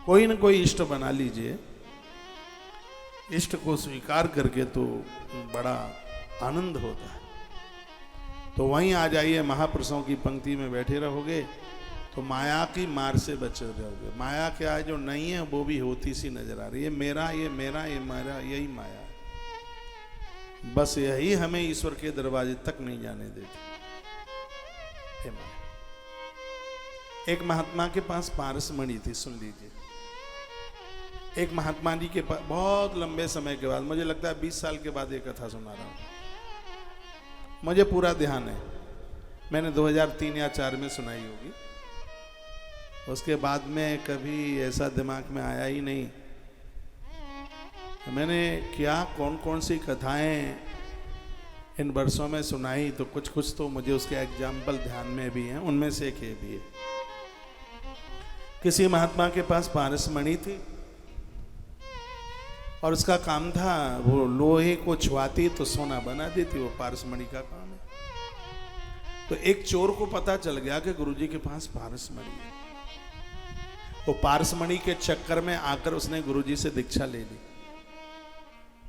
कोई न कोई इष्ट बना लीजिए। इष्ट को स्वीकार करके तो बड़ा आनंद होता है। तो वहीं आ जाइए, महापुरुषों की पंक्ति में बैठे रहोगे तो माया की मार से बचे रहोगे। माया क्या है, जो नहीं है वो भी होती सी नजर आ रही है। मेरा, ये मेरा, ये मेरा, यही माया है। बस यही हमें ईश्वर के दरवाजे तक नहीं जाने देती। एक महात्मा के पास पारस मणि थी, सुन लीजिए। एक महात्मा जी के पास बहुत लंबे समय के बाद, मुझे लगता है 20 साल के बाद ये कथा सुना रहा हूं, मुझे पूरा ध्यान है। मैंने 2003 या 4 में सुनाई होगी। उसके बाद में कभी ऐसा दिमाग में आया ही नहीं। मैंने क्या कौन कौन सी कथाएं इन वर्षों में सुनाई, तो कुछ कुछ तो मुझे उसके एग्जाम्पल ध्यान में भी हैं। उनमें से एक ये भी है। किसी महात्मा के पास पारस मणि थी और उसका काम था, वो लोहे को छुआती तो सोना बना देती। वो पारस मणि का काम है। तो एक चोर को पता चल गया कि गुरुजी के पास पारस मणि है। वो पारस मणि के चक्कर में आकर उसने गुरुजी से दीक्षा ले ली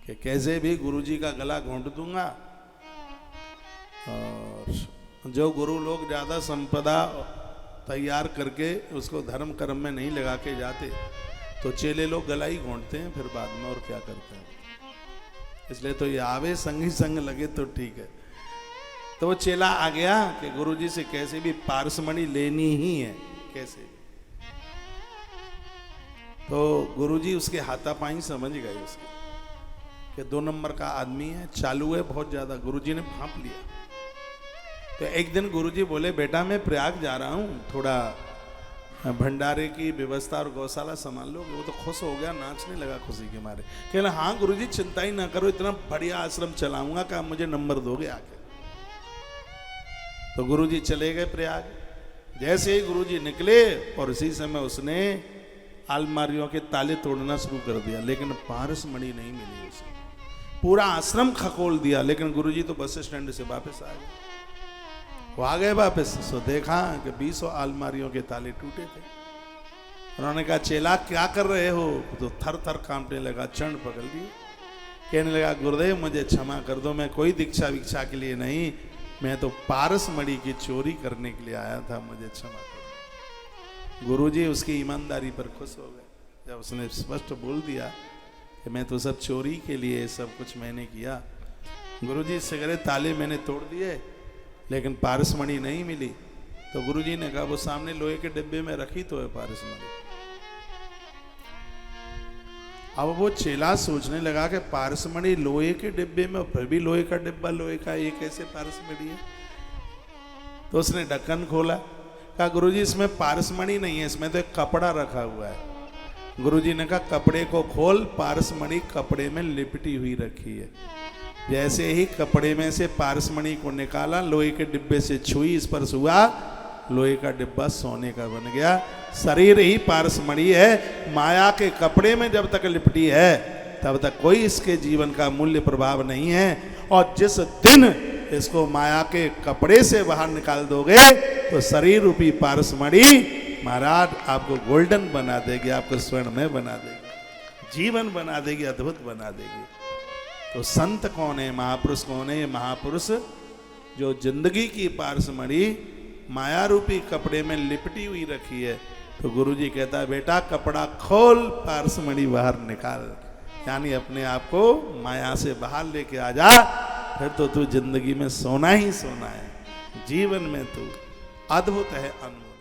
कि कैसे भी गुरुजी का गला घोंट दूंगा। और जो गुरु लोग ज्यादा संपदा तैयार करके उसको धर्म कर्म में नहीं लगा के जाते, तो चेले लोग गला ही घोंटते हैं फिर बाद में, और क्या करते हैं। इसलिए तो ये आवे संग ही संग लगे तो ठीक है। तो वो चेला आ गया कि गुरुजी से कैसे भी पारस मणि लेनी ही है, कैसे भी। तो गुरुजी उसके हाथापाई समझ गए उसके कि 2 नंबर का आदमी है, चालू है बहुत ज्यादा। गुरुजी ने भांप लिया। तो एक दिन गुरुजी बोले, बेटा मैं प्रयाग जा रहा हूं, थोड़ा भंडारे की व्यवस्था और गौशाला संभाल लोगे। वो तो खुश हो गया, नाचने लगा खुशी के मारे। कहला हाँ गुरुजी चिंता ही ना करो, इतना बढ़िया आश्रम चलाऊंगा, क्या मुझे नंबर दोगे आके। तो गुरुजी चले गए प्रयाग। जैसे ही गुरुजी निकले और उसी समय उसने अलमारियों के ताले तोड़ना शुरू कर दिया, लेकिन पारस मणि नहीं मिली उसे। पूरा आश्रम खकोल दिया, लेकिन गुरुजी तो बस स्टैंड से वापस आ गए। वो आ गए वापस, सो देखा कि 20 अलमारियों के ताले टूटे थे। उन्होंने कहा चेला क्या कर रहे हो? तो थर थर कांपने लगा, चरण पकड़ लिए। कहने लगा गुरुदेव मुझे क्षमा कर दो, मैं कोई दीक्षा वीक्षा के लिए नहीं, मैं तो पारस मणि की चोरी करने के लिए आया था, मुझे क्षमा कर। गुरुजी उसकी ईमानदारी पर खुश हो गए जब उसने स्पष्ट बोल दिया कि मैं तो सब चोरी के लिए सब कुछ मैंने किया। गुरुजी से करे ताले मैंने तोड़ दिए, लेकिन पारस मणि नहीं मिली। तो गुरुजी ने कहा वो सामने लोहे के डिब्बे में रखी तो है पारस मणि। अब वो चेला सोचने लगा कि पारस मणि लोहे के डिब्बे में, फिर भी लोहे का डिब्बा लोहे का, ये कैसे पारस मणि है? तो उसने ढक्कन खोला, कहा गुरुजी इसमें पारस मणि नहीं है, इसमें तो एक कपड़ा रखा हुआ है। गुरुजी ने कहा कपड़े को खोल, पारस मणि कपड़े में लिपटी हुई रखी है। जैसे ही कपड़े में से पारस मणि को निकाला, लोहे के डिब्बे से छुई, स्पर्श हुआ, लोहे का डिब्बा सोने का बन गया। शरीर ही पारस मणि है। माया के कपड़े में जब तक लिपटी है तब तक कोई इसके जीवन का मूल्य प्रभाव नहीं है। और जिस दिन इसको माया के कपड़े से बाहर निकाल दोगे तो शरीर रूपी पारस मणि महाराज आपको गोल्डन बना देगी, आपको स्वर्णमय बना देगी, जीवन बना देगी, अद्भुत बना देगी। तो संत कौन है, महापुरुष कौन है? ये महापुरुष जो जिंदगी की पारस मणि माया रूपी कपड़े में लिपटी हुई रखी है। तो गुरुजी कहता है बेटा कपड़ा खोल, पारस मणि बाहर निकाल, यानी अपने आप को माया से बाहर लेके आ जा, फिर तो तू जिंदगी में सोना ही सोना है। जीवन में तू अद्भुत है, अनमोल।